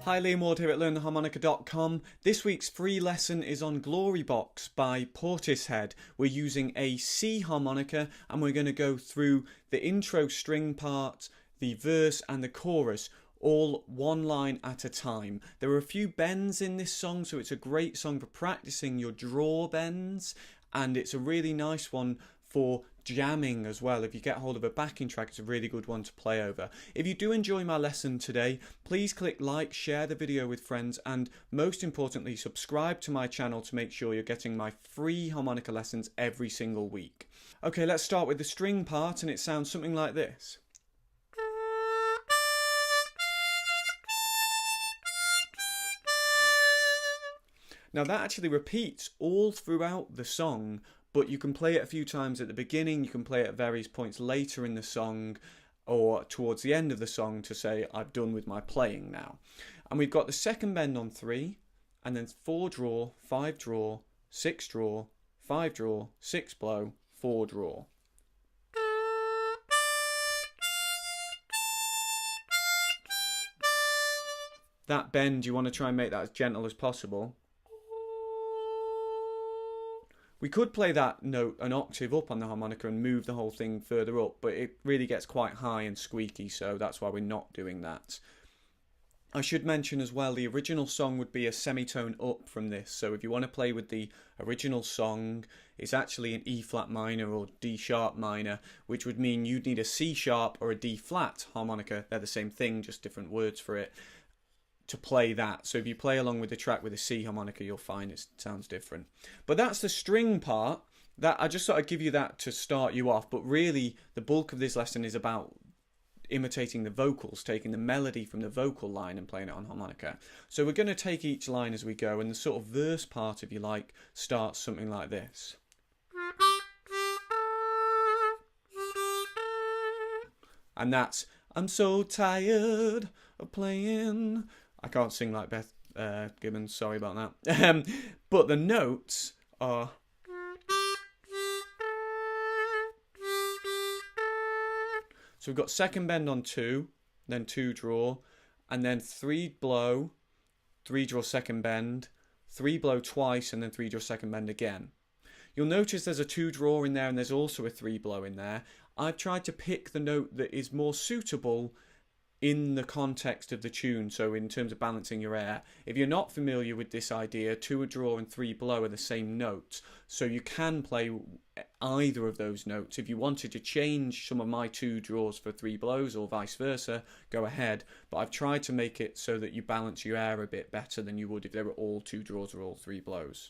Hi, Liam Ward here at LearnTheHarmonica.com. This week's free lesson is on Glory Box by Portishead. We're using a C harmonica and we're going to go through the intro string part, the verse and the chorus, all one line at a time. There are a few bends in this song, so it's a great song for practicing your draw bends, and it's a really nice one for jamming as well. If you get hold of a backing track, it's a really good one to play over. If you do enjoy my lesson today, please click like, share the video with friends, and most importantly, subscribe to my channel to make sure you're getting my free harmonica lessons every single week. Okay, let's start with the string part, and it sounds something like this. Now that actually repeats all throughout the song, but you can play it a few times at the beginning, you can play it at various points later in the song, or towards the end of the song to say, I've done with my playing now. And we've got the second bend on 3, and then 4 draw, 5 draw, 6 draw, 5 draw, 6 blow, 4 draw. That bend, you want to try and make that as gentle as possible. We could play that note an octave up on the harmonica and move the whole thing further up, but it really gets quite high and squeaky, so that's why we're not doing that. I should mention as well, the original song would be a semitone up from this, so if you want to play with the original song, it's actually an E flat minor or D sharp minor, which would mean you'd need a C sharp or a D flat harmonica. They're the same thing, just different words for it, to play that. So if you play along with the track with a C harmonica, you'll find it sounds different. But that's the string part. That I just sort of give you that to start you off, but really the bulk of this lesson is about imitating the vocals, taking the melody from the vocal line and playing it on harmonica. So we're going to take each line as we go, and the sort of verse part, if you like, starts something like this. And that's, I'm so tired of playing. I can't sing like Beth Gibbons, sorry about that. But the notes are... So we've got second bend on 2, then 2 draw, and then 3 blow, 3 draw second bend, 3 blow twice, and then 3 draw second bend again. You'll notice there's a 2 draw in there and there's also a 3 blow in there. I've tried to pick the note that is more suitable in the context of the tune, so in terms of balancing your air. If you're not familiar with this idea, 2 draw and 3 blow are the same notes, so you can play either of those notes. If you wanted to change some of my 2 draws for 3 blows or vice versa, go ahead, but I've tried to make it so that you balance your air a bit better than you would if they were all 2 draws or all 3 blows.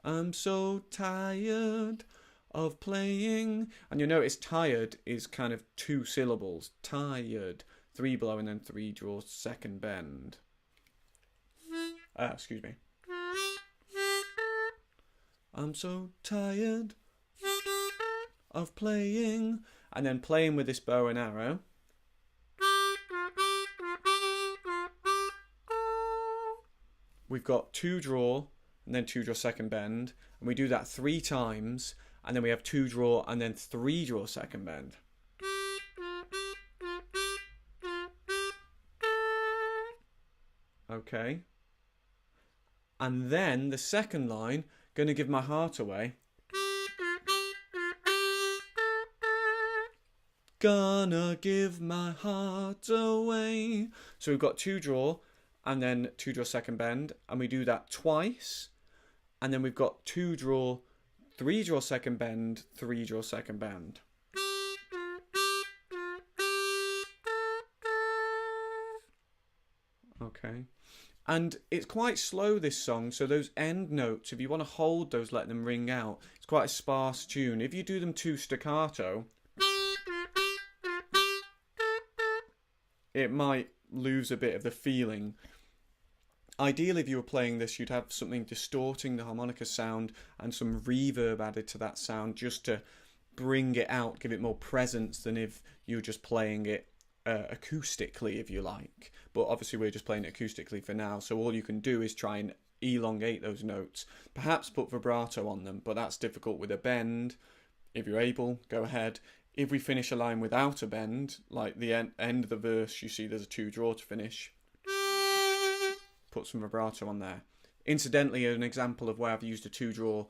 I'm so tired of playing. And you'll notice tired is kind of 2 syllables. Tired. 3 blow and then 3 draw second bend. Excuse me. I'm so tired of playing. And then playing with this bow and arrow. We've got 2 draw and then 2 draw second bend, and we do that 3 times, and then we have 2 draw and then 3 draw second bend. Okay. And then the second line, gonna give my heart away. Gonna give my heart away. So we've got 2 draw and then 2 draw second bend, and we do that twice. And then we've got 2 draw, 3 draw second bend, 3 draw second bend. Okay. And it's quite slow, this song, so those end notes, if you want to hold those, let them ring out. It's quite a sparse tune. If you do them too staccato, it might lose a bit of the feeling. Ideally, if you were playing this, you'd have something distorting the harmonica sound and some reverb added to that sound just to bring it out, give it more presence than if you were just playing it acoustically, if you like. But obviously we're just playing it acoustically for now, so all you can do is try and elongate those notes, perhaps put vibrato on them, but that's difficult with a bend. If you're able, go ahead. if we finish a line without a bend, like the end of the verse, you see there's a 2-draw to finish. Put some vibrato on there. Incidentally, an example of where I've used a 2-draw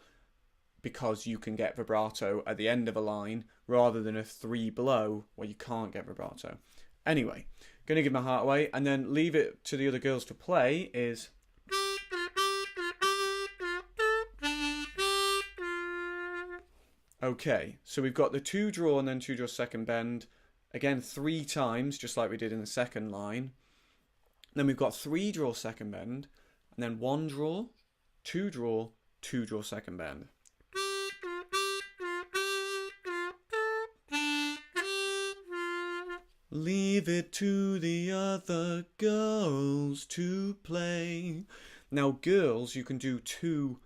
because you can get vibrato at the end of a line rather than a 3 below where you can't get vibrato. Anyway, gonna give my heart away and then leave it to the other girls to play is... Okay, so we've got the 2-draw and then 2-draw second bend. Again, 3 times, just like we did in the second line. Then we've got 3-draw second bend, and then 1-draw, 2-draw, 2-draw second bend. Leave it to the other girls to play. Now, girls, you can do 2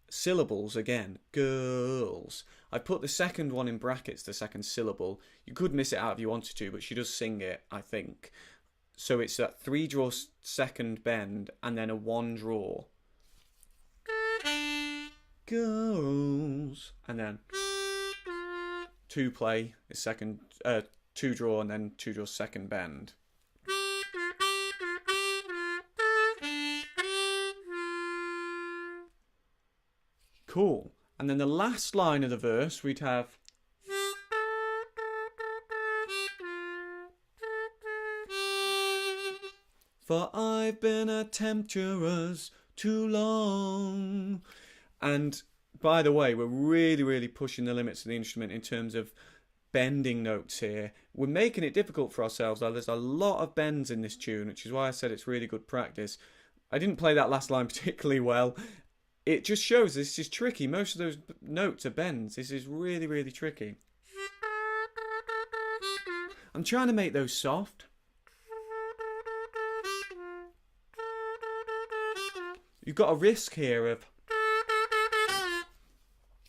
syllables again. Girls. I put the second one in brackets, the second syllable. You could miss it out if you wanted to, but she does sing it, I think. So it's that 3-draw second bend and then a 1-draw. Girls. And then 2 play is second, 2-draw and then 2-draw second bend. Cool. And then the last line of the verse we'd have... For I've been a tempt-tur-ress too long. And by the way, we're really pushing the limits of the instrument in terms of bending notes here. We're making it difficult for ourselves. There's a lot of bends in this tune, which is why I said it's really good practice. I didn't play that last line particularly well. It just shows this is tricky. Most of those notes are bends. This is really tricky. I'm trying to make those soft. You've got a risk here of...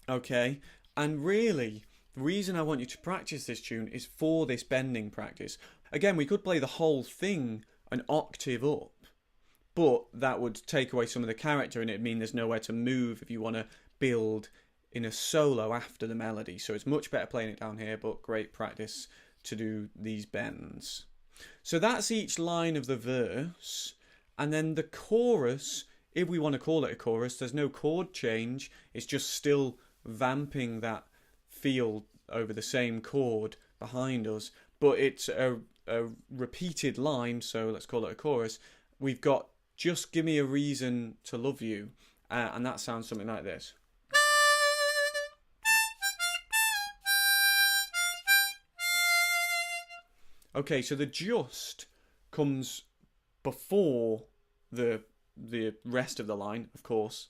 Okay, and really, the reason I want you to practice this tune is for this bending practice. Again, we could play the whole thing an octave up, but that would take away some of the character and it'd mean there's nowhere to move if you want to build in a solo after the melody. So it's much better playing it down here, but great practice to do these bends. So that's each line of the verse, and then the chorus... If we want to call it a chorus, there's no chord change. It's just still vamping that feel over the same chord behind us. But it's a repeated line, so let's call it a chorus. We've got Just Give Me a Reason to Love You. And that sounds something like this. Okay, so the just comes before the rest of the line, of course.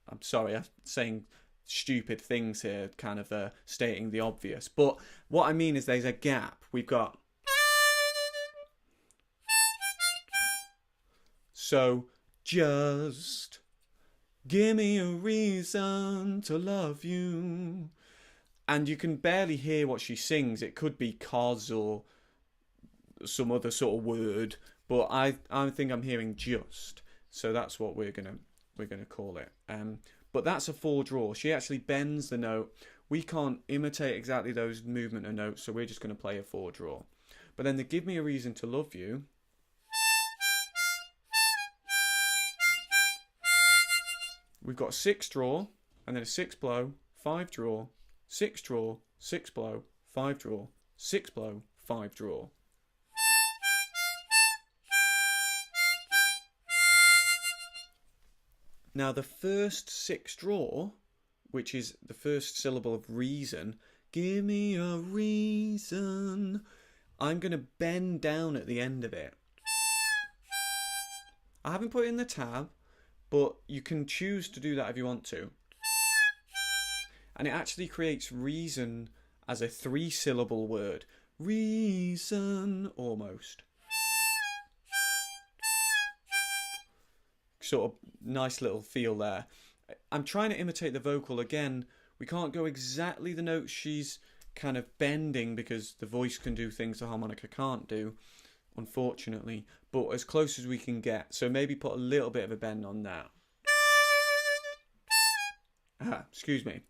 I'm sorry, I'm saying stupid things here, kind of stating the obvious. But what I mean is there's a gap. We've got... So, just give me a reason to love you. And you can barely hear what she sings. It could be cause or some other sort of word. But I think I'm hearing just. So that's what we're gonna call it. But that's a 4-draw. She actually bends the note. We can't imitate exactly those movement of notes, so we're just going to play a 4-draw. But then the Give Me a Reason to Love You. We've got a 6-draw, and then a 6-blow, 5-draw, 6-draw, 6-blow, 5-draw, 6-blow, 5-draw. Now the first 6-draw, which is the first syllable of reason, give me a reason, I'm going to bend down at the end of it. I haven't put it in the tab, but you can choose to do that if you want to. And it actually creates reason as a 3-syllable word. Reason, almost. Sort of nice little feel there. I'm trying to imitate the vocal again. We can't go exactly the notes she's kind of bending because the voice can do things the harmonica can't do, unfortunately, but as close as we can get. So maybe put a little bit of a bend on that. Excuse me.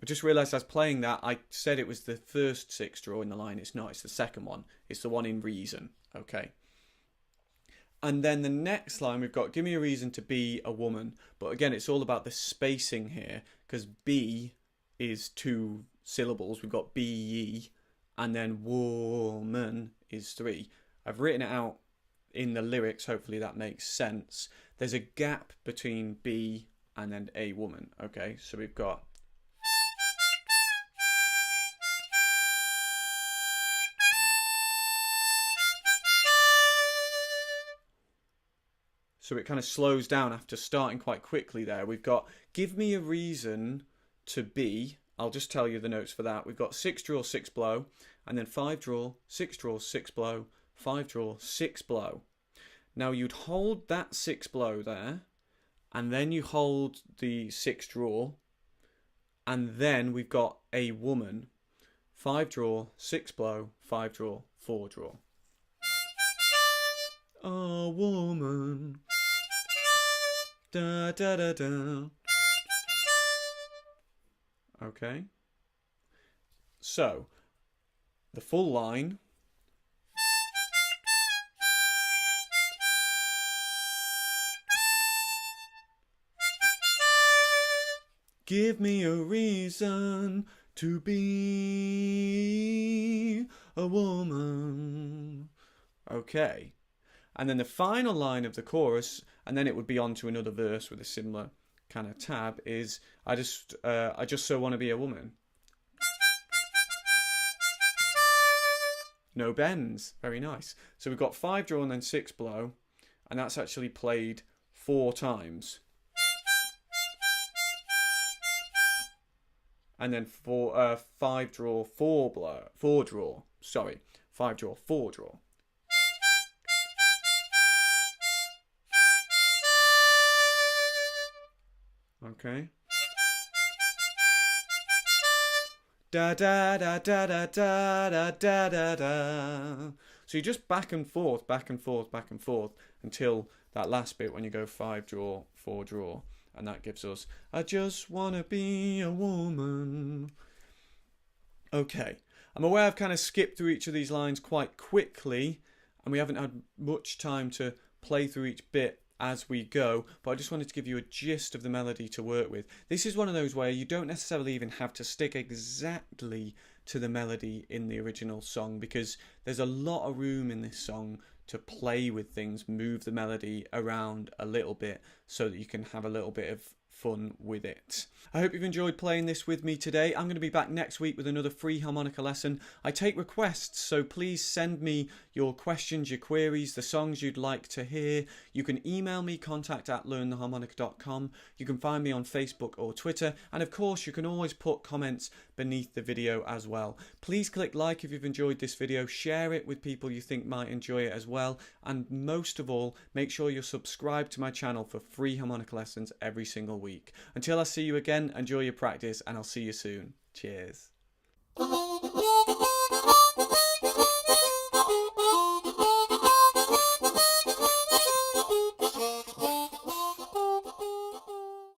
just realised as playing that, I said it was the first sixth draw in the line. It's not, it's the second one. It's the one in reason, okay? And then the next line, we've got, give me a reason to be a woman. But again, it's all about the spacing here, because be is 2 syllables. We've got be ye, and then woman is 3. I've written it out in the lyrics, hopefully that makes sense. There's a gap between be and then a woman, okay? So we've got... So it kind of slows down after starting quite quickly there. We've got, give me a reason to be. I'll just tell you the notes for that. We've got 6 draw, 6 blow, and then 5 draw, 6 draw, 6 blow, 5 draw, 6 blow. Now you'd hold that 6 blow there, and then you hold the 6 draw, and then we've got a woman. 5 draw, 6 blow, 5 draw, 4 draw. A woman. Da da da da. Okay. So, the full line. Give me a reason to be a woman. Okay. And then the final line of the chorus, and then it would be on to another verse with a similar kind of tab, is I just so want to be a woman. No bends. Very nice. So we've got 5 draw and then 6 blow, and that's actually played 4 times. And then 5 draw, 4 blow, 4 draw. Sorry, 5 draw, 4 draw. Okay. Da da da da da da da da da da. So you just back and forth, back and forth, back and forth until that last bit when you go 5 draw, 4 draw, and that gives us I just wanna be a woman. Okay. I'm aware I've kind of skipped through each of these lines quite quickly, and we haven't had much time to play through each bit as we go, but I just wanted to give you a gist of the melody to work with. This is one of those where you don't necessarily even have to stick exactly to the melody in the original song, because there's a lot of room in this song to play with things, move the melody around a little bit so that you can have a little bit of fun with it. I hope you've enjoyed playing this with me today. I'm going to be back next week with another free harmonica lesson. I take requests, so please send me your questions, your queries, the songs you'd like to hear. You can email me, contact@LearnTheHarmonica.com. You can find me on Facebook or Twitter, and of course you can always put comments beneath the video as well. Please click like if you've enjoyed this video, share it with people you think might enjoy it as well, and most of all, make sure you're subscribed to my channel for free harmonica lessons every single week. Until I see you again, enjoy your practice, and I'll see you soon. Cheers.